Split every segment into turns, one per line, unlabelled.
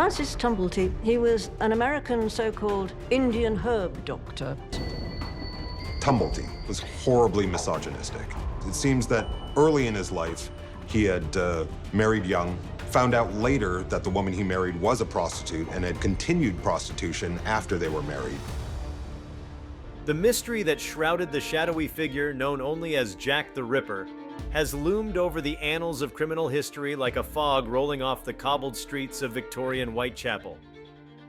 Francis Tumblety, he was an American so-called Indian herb doctor.
Tumblety was horribly misogynistic. It seems that early in his life, he had married young, found out later that the woman he married was a prostitute and had continued prostitution after they were married.
The mystery that shrouded the shadowy figure known only as Jack the Ripper has loomed over the annals of criminal history like a fog rolling off the cobbled streets of Victorian Whitechapel.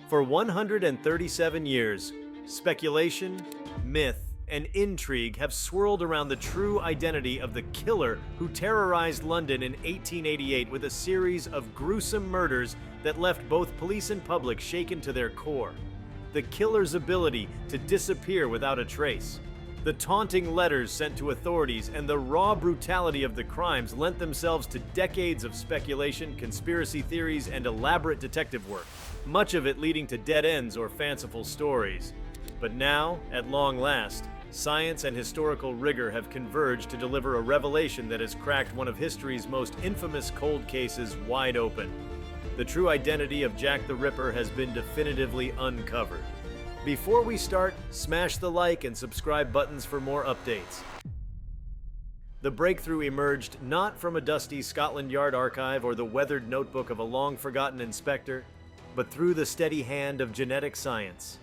For 137 years, speculation, myth, and intrigue have swirled around the true identity of the killer who terrorized London in 1888 with a series of gruesome murders that left both police and public shaken to their core. The killer's ability to disappear without a trace, the taunting letters sent to authorities, and the raw brutality of the crimes lent themselves to decades of speculation, conspiracy theories, and elaborate detective work, much of it leading to dead ends or fanciful stories. But now, at long last, science and historical rigor have converged to deliver a revelation that has cracked one of history's most infamous cold cases wide open. The true identity of Jack the Ripper has been definitively uncovered. Before we start, smash the like and subscribe buttons for more updates. The breakthrough emerged not from a dusty Scotland Yard archive or the weathered notebook of a long-forgotten inspector, but through the steady hand of genetic science.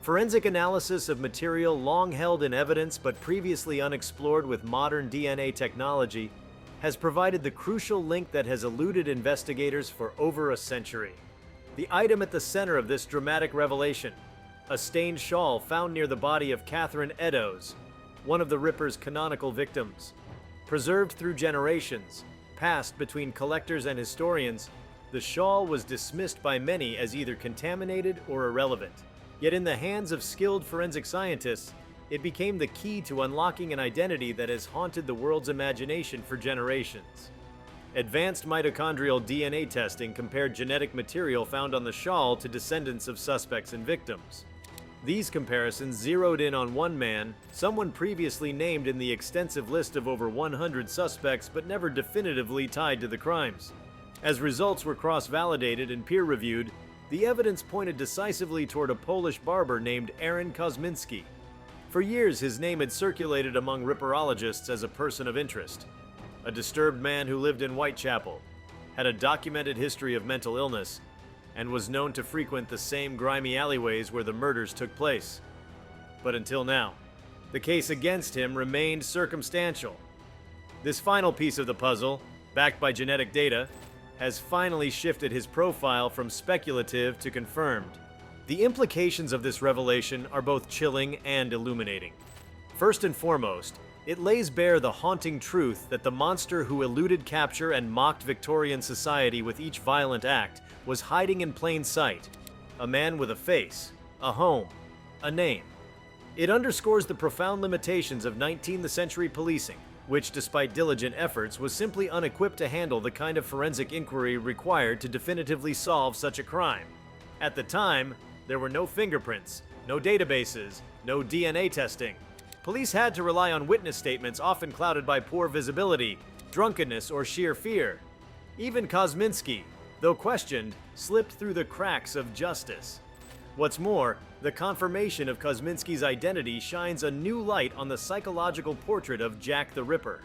Forensic analysis of material long held in evidence but previously unexplored with modern DNA technology has provided the crucial link that has eluded investigators for over a century. The item at the center of this dramatic revelation, a stained shawl found near the body of Catherine Eddowes, one of the Ripper's canonical victims. Preserved through generations, passed between collectors and historians, the shawl was dismissed by many as either contaminated or irrelevant. Yet in the hands of skilled forensic scientists, it became the key to unlocking an identity that has haunted the world's imagination for generations. Advanced mitochondrial DNA testing compared genetic material found on the shawl to descendants of suspects and victims. These comparisons zeroed in on one man, someone previously named in the extensive list of over 100 suspects but never definitively tied to the crimes. As results were cross-validated and peer-reviewed, the evidence pointed decisively toward a Polish barber named Aaron Kosminski. For years, his name had circulated among Ripperologists as a person of interest. A disturbed man who lived in Whitechapel, had a documented history of mental illness, and was known to frequent the same grimy alleyways where the murders took place. But until now, the case against him remained circumstantial. This final piece of the puzzle, backed by genetic data, has finally shifted his profile from speculative to confirmed. The implications of this revelation are both chilling and illuminating. First and foremost, it lays bare the haunting truth that the monster who eluded capture and mocked Victorian society with each violent act was hiding in plain sight. A man with a face, a home, a name. It underscores the profound limitations of 19th century policing, which, despite diligent efforts, was simply unequipped to handle the kind of forensic inquiry required to definitively solve such a crime. At the time, there were no fingerprints, no databases, no DNA testing. Police had to rely on witness statements often clouded by poor visibility, drunkenness, or sheer fear. Even Kosminski, though questioned, slipped through the cracks of justice. What's more, the confirmation of Kosminski's identity shines a new light on the psychological portrait of Jack the Ripper.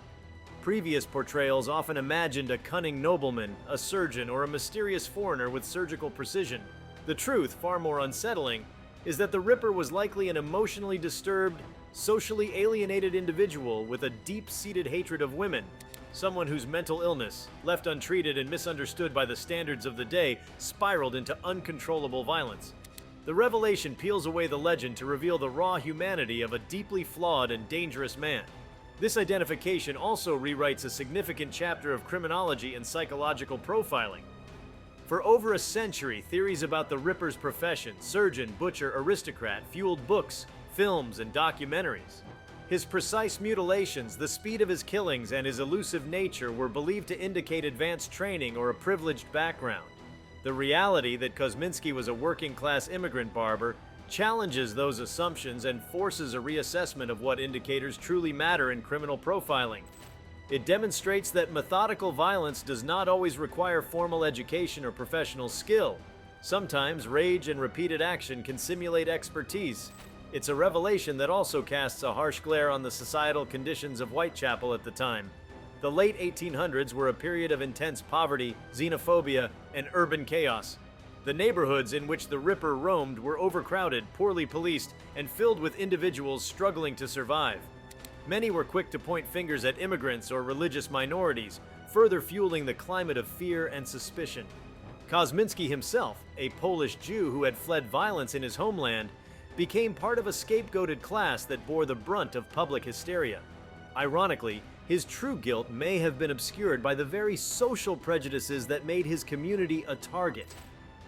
Previous portrayals often imagined a cunning nobleman, a surgeon, or a mysterious foreigner with surgical precision. The truth, far more unsettling, is that the Ripper was likely an emotionally disturbed, socially alienated individual with a deep-seated hatred of women, someone whose mental illness, left untreated and misunderstood by the standards of the day, spiraled into uncontrollable violence. The revelation peels away the legend to reveal the raw humanity of a deeply flawed and dangerous man. This identification also rewrites a significant chapter of criminology and psychological profiling. For over a century, theories about the Ripper's profession, surgeon, butcher, aristocrat, fueled books, films, and documentaries. His precise mutilations, the speed of his killings, and his elusive nature were believed to indicate advanced training or a privileged background. The reality that Kosminski was a working-class immigrant barber challenges those assumptions and forces a reassessment of what indicators truly matter in criminal profiling. It demonstrates that methodical violence does not always require formal education or professional skill. Sometimes rage and repeated action can simulate expertise. It's a revelation that also casts a harsh glare on the societal conditions of Whitechapel at the time. The late 1800s were a period of intense poverty, xenophobia, and urban chaos. The neighborhoods in which the Ripper roamed were overcrowded, poorly policed, and filled with individuals struggling to survive. Many were quick to point fingers at immigrants or religious minorities, further fueling the climate of fear and suspicion. Kosminski himself, a Polish Jew who had fled violence in his homeland, became part of a scapegoated class that bore the brunt of public hysteria. Ironically, his true guilt may have been obscured by the very social prejudices that made his community a target.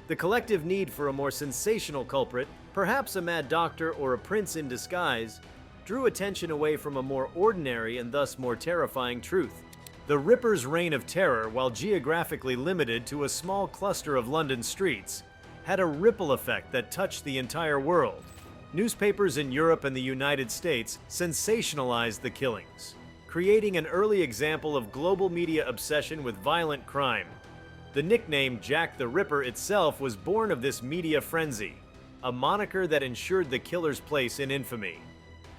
The collective need for a more sensational culprit, perhaps a mad doctor or a prince in disguise, drew attention away from a more ordinary and thus more terrifying truth. The Ripper's reign of terror, while geographically limited to a small cluster of London streets, had a ripple effect that touched the entire world. Newspapers in Europe and the United States sensationalized the killings, creating an early example of global media obsession with violent crime. The nickname Jack the Ripper itself was born of this media frenzy, a moniker that ensured the killer's place in infamy.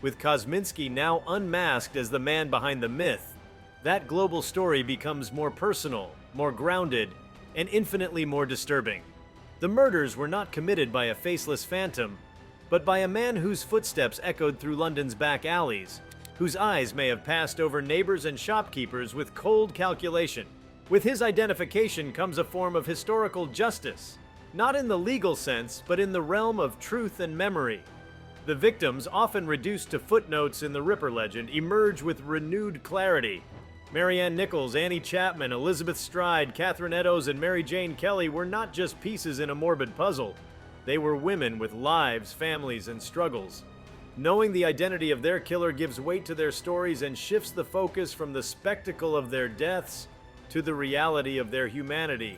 With Kosminski now unmasked as the man behind the myth, that global story becomes more personal, more grounded, and infinitely more disturbing. The murders were not committed by a faceless phantom, but by a man whose footsteps echoed through London's back alleys, whose eyes may have passed over neighbors and shopkeepers with cold calculation. With his identification comes a form of historical justice, not in the legal sense, but in the realm of truth and memory. The victims, often reduced to footnotes in the Ripper legend, emerge with renewed clarity. Marianne Nichols, Annie Chapman, Elizabeth Stride, Catherine Eddowes, and Mary Jane Kelly were not just pieces in a morbid puzzle. They were women with lives, families, and struggles. Knowing the identity of their killer gives weight to their stories and shifts the focus from the spectacle of their deaths to the reality of their humanity.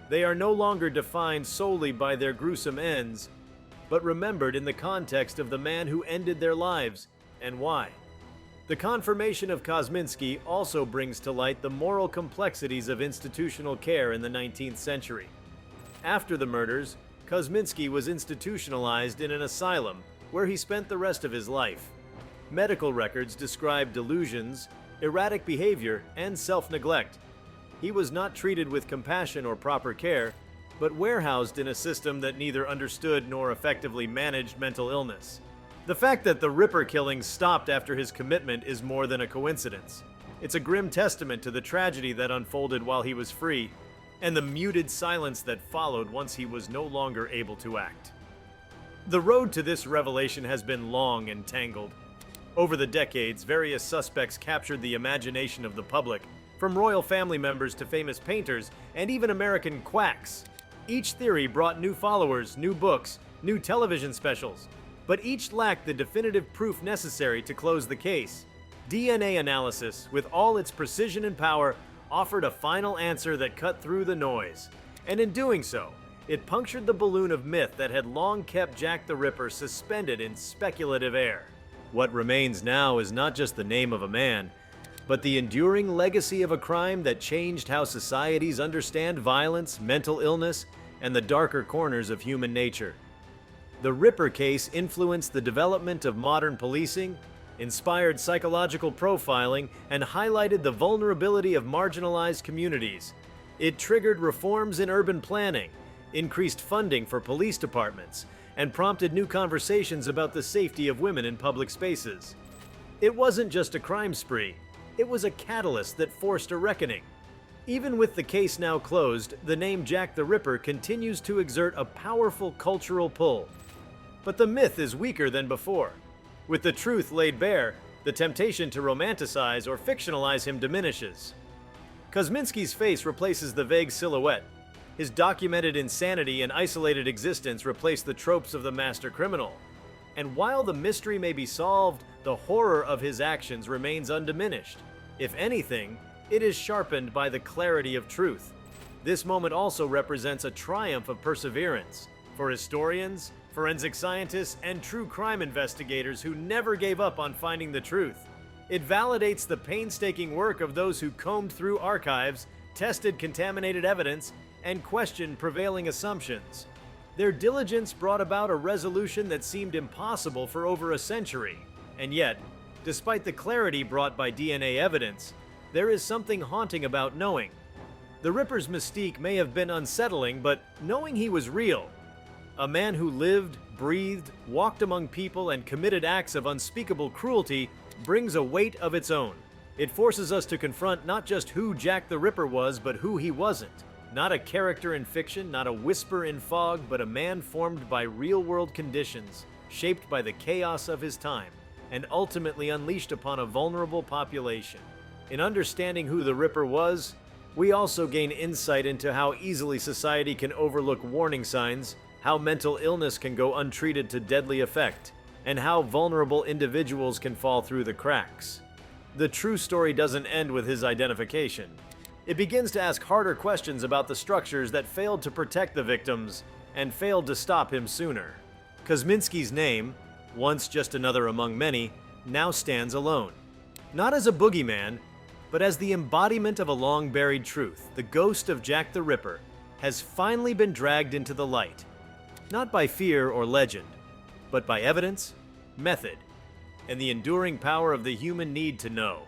They are no longer defined solely by their gruesome ends, but remembered in the context of the man who ended their lives and why. The confirmation of Kosminski also brings to light the moral complexities of institutional care in the 19th century. After the murders, Kosminski was institutionalized in an asylum where he spent the rest of his life. Medical records describe delusions, erratic behavior, and self-neglect. He was not treated with compassion or proper care, but warehoused in a system that neither understood nor effectively managed mental illness. The fact that the Ripper killings stopped after his commitment is more than a coincidence. It's a grim testament to the tragedy that unfolded while he was free, and the muted silence that followed once he was no longer able to act. The road to this revelation has been long and tangled. Over the decades, various suspects captured the imagination of the public, from royal family members to famous painters, and even American quacks. Each theory brought new followers, new books, new television specials, but each lacked the definitive proof necessary to close the case. DNA analysis, with all its precision and power, offered a final answer that cut through the noise. And in doing so, it punctured the balloon of myth that had long kept Jack the Ripper suspended in speculative air. What remains now is not just the name of a man, but the enduring legacy of a crime that changed how societies understand violence, mental illness, and the darker corners of human nature. The Ripper case influenced the development of modern policing, inspired psychological profiling, and highlighted the vulnerability of marginalized communities. It triggered reforms in urban planning, increased funding for police departments, and prompted new conversations about the safety of women in public spaces. It wasn't just a crime spree, it was a catalyst that forced a reckoning. Even with the case now closed, the name Jack the Ripper continues to exert a powerful cultural pull. But the myth is weaker than before. With the truth laid bare, the temptation to romanticize or fictionalize him diminishes. Kosminski's face replaces the vague silhouette. His documented insanity and isolated existence replace the tropes of the master criminal. And while the mystery may be solved, the horror of his actions remains undiminished. If anything, it is sharpened by the clarity of truth. This moment also represents a triumph of perseverance for historians, forensic scientists, and true crime investigators who never gave up on finding the truth. It validates the painstaking work of those who combed through archives, tested contaminated evidence, and question prevailing assumptions. Their diligence brought about a resolution that seemed impossible for over a century. And yet, despite the clarity brought by DNA evidence, there is something haunting about knowing. The Ripper's mystique may have been unsettling, but knowing he was real, a man who lived, breathed, walked among people, and committed acts of unspeakable cruelty, brings a weight of its own. It forces us to confront not just who Jack the Ripper was, but who he wasn't. Not a character in fiction, not a whisper in fog, but a man formed by real-world conditions, shaped by the chaos of his time, and ultimately unleashed upon a vulnerable population. In understanding who the Ripper was, we also gain insight into how easily society can overlook warning signs, how mental illness can go untreated to deadly effect, and how vulnerable individuals can fall through the cracks. The true story doesn't end with his identification. It begins to ask harder questions about the structures that failed to protect the victims and failed to stop him sooner. Kosminski's name, once just another among many, now stands alone. Not as a boogeyman, but as the embodiment of a long-buried truth. The ghost of Jack the Ripper has finally been dragged into the light. Not by fear or legend, but by evidence, method, and the enduring power of the human need to know.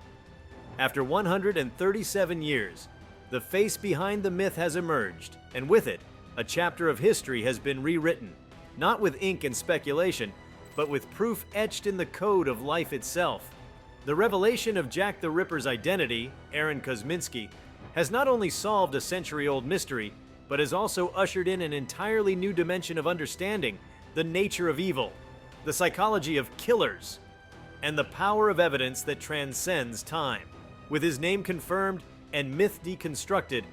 After 137 years, the face behind the myth has emerged, and with it, a chapter of history has been rewritten, not with ink and speculation, but with proof etched in the code of life itself. The revelation of Jack the Ripper's identity, Aaron Kosminski, has not only solved a century-old mystery, but has also ushered in an entirely new dimension of understanding the nature of evil, the psychology of killers, and the power of evidence that transcends time. With his name confirmed and myth deconstructed,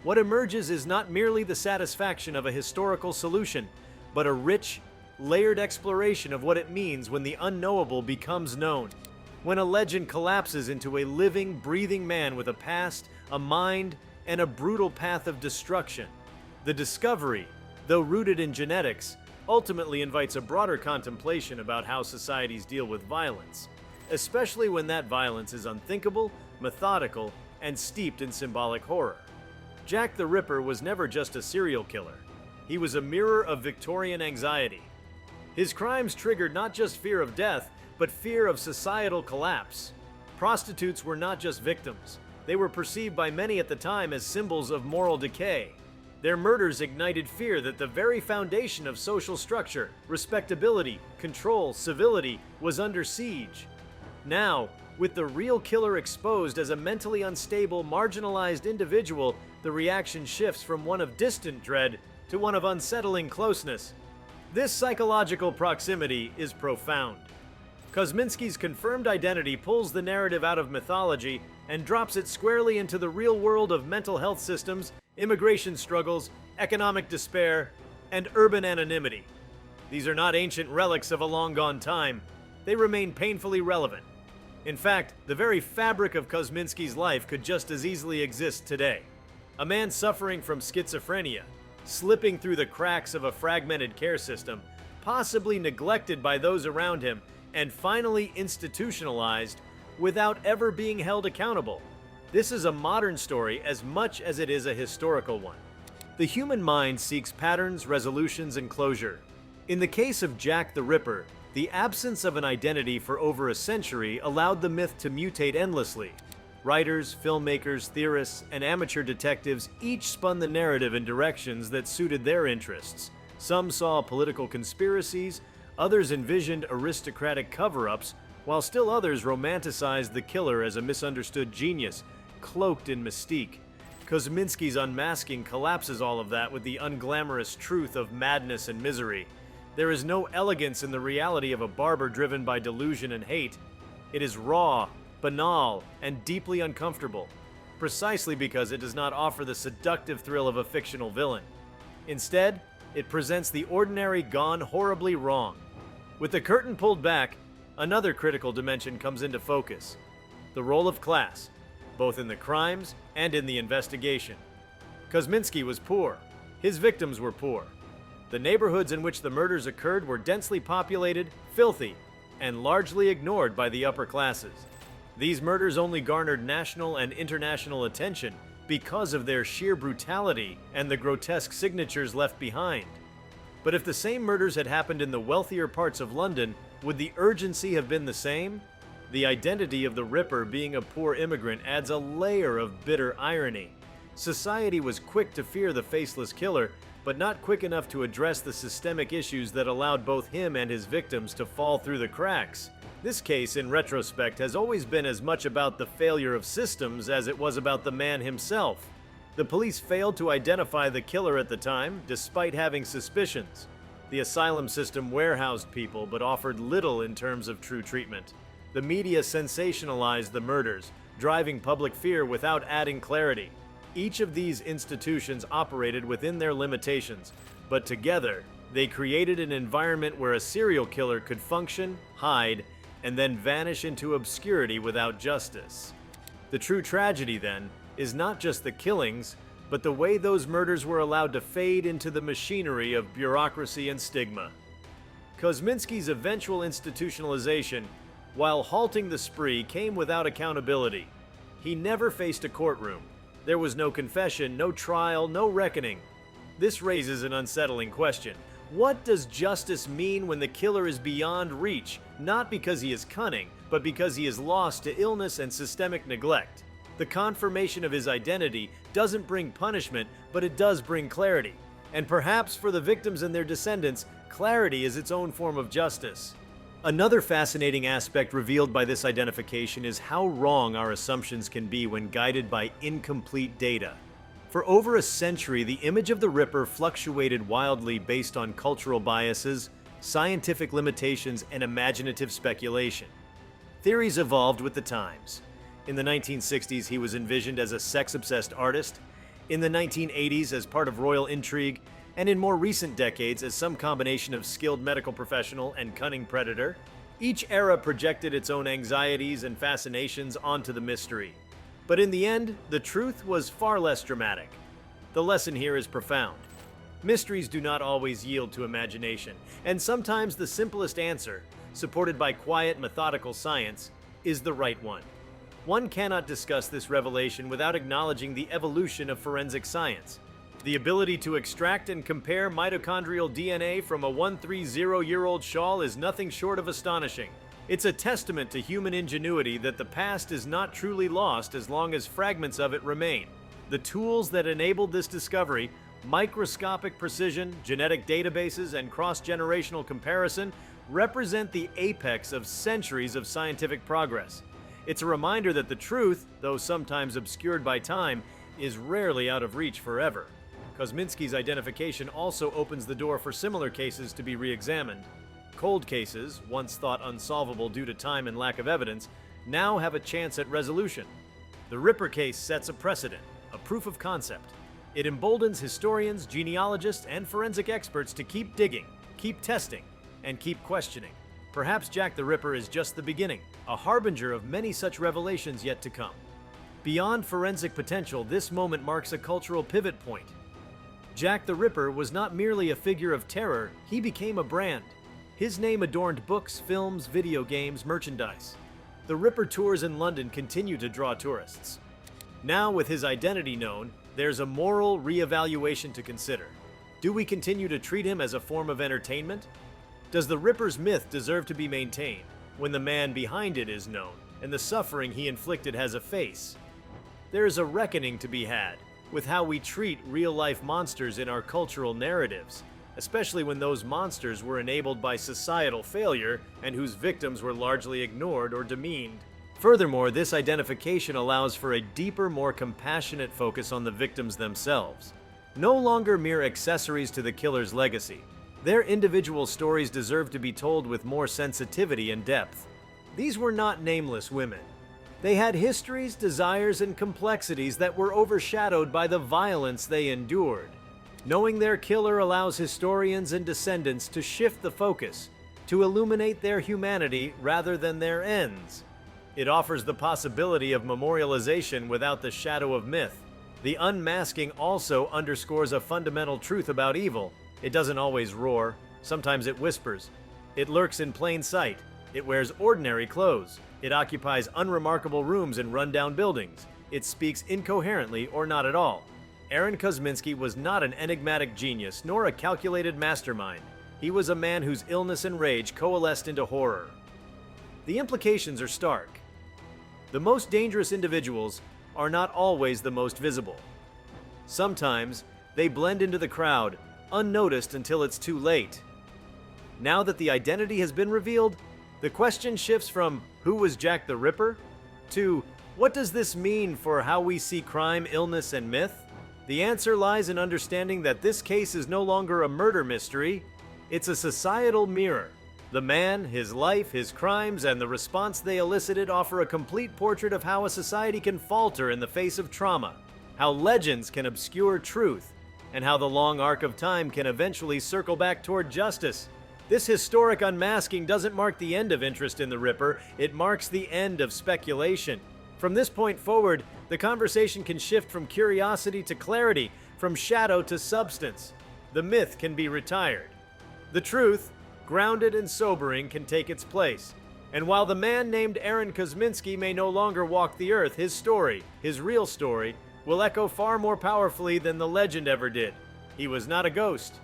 what emerges is not merely the satisfaction of a historical solution, but a rich, layered exploration of what it means when the unknowable becomes known. When a legend collapses into a living, breathing man with a past, a mind, and a brutal path of destruction. The discovery, though rooted in genetics, ultimately invites a broader contemplation about how societies deal with violence, especially when that violence is unthinkable, methodical, and steeped in symbolic horror. Jack the Ripper was never just a serial killer. He was a mirror of Victorian anxiety. His crimes triggered not just fear of death, but fear of societal collapse. Prostitutes were not just victims. They were perceived by many at the time as symbols of moral decay. Their murders ignited fear that the very foundation of social structure, respectability, control, civility, was under siege. Now, with the real killer exposed as a mentally unstable, marginalized individual, the reaction shifts from one of distant dread to one of unsettling closeness. This psychological proximity is profound. Kosminski's confirmed identity pulls the narrative out of mythology and drops it squarely into the real world of mental health systems, immigration struggles, economic despair, and urban anonymity. These are not ancient relics of a long-gone time. They remain painfully relevant. In fact, the very fabric of Kosminski's life could just as easily exist today. A man suffering from schizophrenia, slipping through the cracks of a fragmented care system, possibly neglected by those around him, and finally institutionalized without ever being held accountable. This is a modern story as much as it is a historical one. The human mind seeks patterns, resolutions, and closure. In the case of Jack the Ripper, the absence of an identity for over a century allowed the myth to mutate endlessly. Writers, filmmakers, theorists, and amateur detectives each spun the narrative in directions that suited their interests. Some saw political conspiracies, others envisioned aristocratic cover-ups, while still others romanticized the killer as a misunderstood genius, cloaked in mystique. Kosminski's unmasking collapses all of that with the unglamorous truth of madness and misery. There is no elegance in the reality of a barber driven by delusion and hate. It is raw, banal, and deeply uncomfortable, precisely because it does not offer the seductive thrill of a fictional villain. Instead, it presents the ordinary gone horribly wrong. With the curtain pulled back, another critical dimension comes into focus: the role of class, both in the crimes and in the investigation. Kosminski was poor. His victims were poor. The neighborhoods in which the murders occurred were densely populated, filthy, and largely ignored by the upper classes. These murders only garnered national and international attention because of their sheer brutality and the grotesque signatures left behind. But if the same murders had happened in the wealthier parts of London, would the urgency have been the same? The identity of the Ripper being a poor immigrant adds a layer of bitter irony. Society was quick to fear the faceless killer, but not quick enough to address the systemic issues that allowed both him and his victims to fall through the cracks. This case, in retrospect, has always been as much about the failure of systems as it was about the man himself. The police failed to identify the killer at the time, despite having suspicions. The asylum system warehoused people but offered little in terms of true treatment. The media sensationalized the murders, driving public fear without adding clarity. Each of these institutions operated within their limitations, but together, they created an environment where a serial killer could function, hide, and then vanish into obscurity without justice. The true tragedy, then, is not just the killings, but the way those murders were allowed to fade into the machinery of bureaucracy and stigma. Kosminski's eventual institutionalization, while halting the spree, came without accountability. He never faced a courtroom. There was no confession, no trial, no reckoning. This raises an unsettling question. What does justice mean when the killer is beyond reach, not because he is cunning, but because he is lost to illness and systemic neglect? The confirmation of his identity doesn't bring punishment, but it does bring clarity. And perhaps for the victims and their descendants, clarity is its own form of justice. Another fascinating aspect revealed by this identification is how wrong our assumptions can be when guided by incomplete data. For over a century, the image of the Ripper fluctuated wildly based on cultural biases, scientific limitations, and imaginative speculation. Theories evolved with the times. In the 1960s, he was envisioned as a sex-obsessed artist, in the 1980s as part of royal intrigue, and in more recent decades as some combination of skilled medical professional and cunning predator. Each era projected its own anxieties and fascinations onto the mystery. But in the end, the truth was far less dramatic. The lesson here is profound. Mysteries do not always yield to imagination, and sometimes the simplest answer, supported by quiet, methodical science, is the right one. One cannot discuss this revelation without acknowledging the evolution of forensic science. The ability to extract and compare mitochondrial DNA from a 130-year-old shawl is nothing short of astonishing. It's a testament to human ingenuity that the past is not truly lost as long as fragments of it remain. The tools that enabled this discovery, microscopic precision, genetic databases, and cross-generational comparison, represent the apex of centuries of scientific progress. It's a reminder that the truth, though sometimes obscured by time, is rarely out of reach forever. Kosminski's identification also opens the door for similar cases to be re-examined. Cold cases, once thought unsolvable due to time and lack of evidence, now have a chance at resolution. The Ripper case sets a precedent, a proof of concept. It emboldens historians, genealogists, and forensic experts to keep digging, keep testing, and keep questioning. Perhaps Jack the Ripper is just the beginning, a harbinger of many such revelations yet to come. Beyond forensic potential, this moment marks a cultural pivot point. Jack the Ripper was not merely a figure of terror, he became a brand. His name adorned books, films, video games, merchandise. The Ripper tours in London continue to draw tourists. Now, with his identity known, there's a moral re-evaluation to consider. Do we continue to treat him as a form of entertainment? Does the Ripper's myth deserve to be maintained when the man behind it is known and the suffering he inflicted has a face? There is a reckoning to be had with how we treat real-life monsters in our cultural narratives, especially when those monsters were enabled by societal failure and whose victims were largely ignored or demeaned. Furthermore, this identification allows for a deeper, more compassionate focus on the victims themselves. No longer mere accessories to the killer's legacy. Their individual stories deserve to be told with more sensitivity and depth. These were not nameless women. They had histories, desires, and complexities that were overshadowed by the violence they endured. Knowing their killer allows historians and descendants to shift the focus, to illuminate their humanity rather than their ends. It offers the possibility of memorialization without the shadow of myth. The unmasking also underscores a fundamental truth about evil. It doesn't always roar. Sometimes it whispers. It lurks in plain sight. It wears ordinary clothes. It occupies unremarkable rooms in rundown buildings. it speaks incoherently or not at all. Aaron Kosminski was not an enigmatic genius, nor a calculated mastermind. He was a man whose illness and rage coalesced into horror. The implications are stark. The most dangerous individuals are not always the most visible. Sometimes, they blend into the crowd, unnoticed until it's too late. Now that the identity has been revealed, the question shifts from who was Jack the Ripper to what does this mean for how we see crime, illness, and myth? The answer lies in understanding that this case is no longer a murder mystery, it's a societal mirror. The man, his life, his crimes, and the response they elicited offer a complete portrait of how a society can falter in the face of trauma, how legends can obscure truth, and how the long arc of time can eventually circle back toward justice. This historic unmasking doesn't mark the end of interest in the Ripper, it marks the end of speculation. From this point forward, the conversation can shift from curiosity to clarity, from shadow to substance. The myth can be retired. The truth, grounded and sobering, can take its place. And while the man named Aaron Kosminski may no longer walk the earth, his story, his real story, will echo far more powerfully than the legend ever did. He was not a ghost.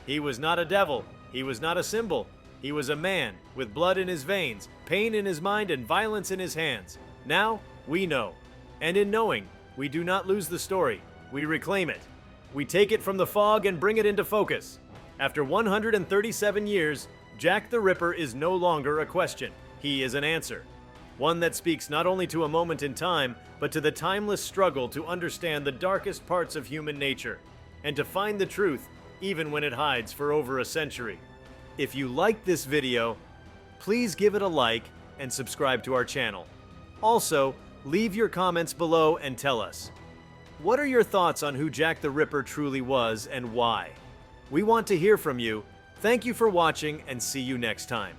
He was not a devil. He was not a symbol. He was a man with blood in his veins, pain in his mind, and violence in his hands. Now, we know. And in knowing, we do not lose the story. We reclaim it. We take it from the fog and bring it into focus. After 137 years, Jack the Ripper is no longer a question. He is an answer. One that speaks not only to a moment in time, but to the timeless struggle to understand the darkest parts of human nature, and to find the truth even when it hides for over a century. If you liked this video, please give it a like and subscribe to our channel. Also, leave your comments below and tell us, what are your thoughts on who Jack the Ripper truly was and why? We want to hear from you. Thank you for watching and see you next time.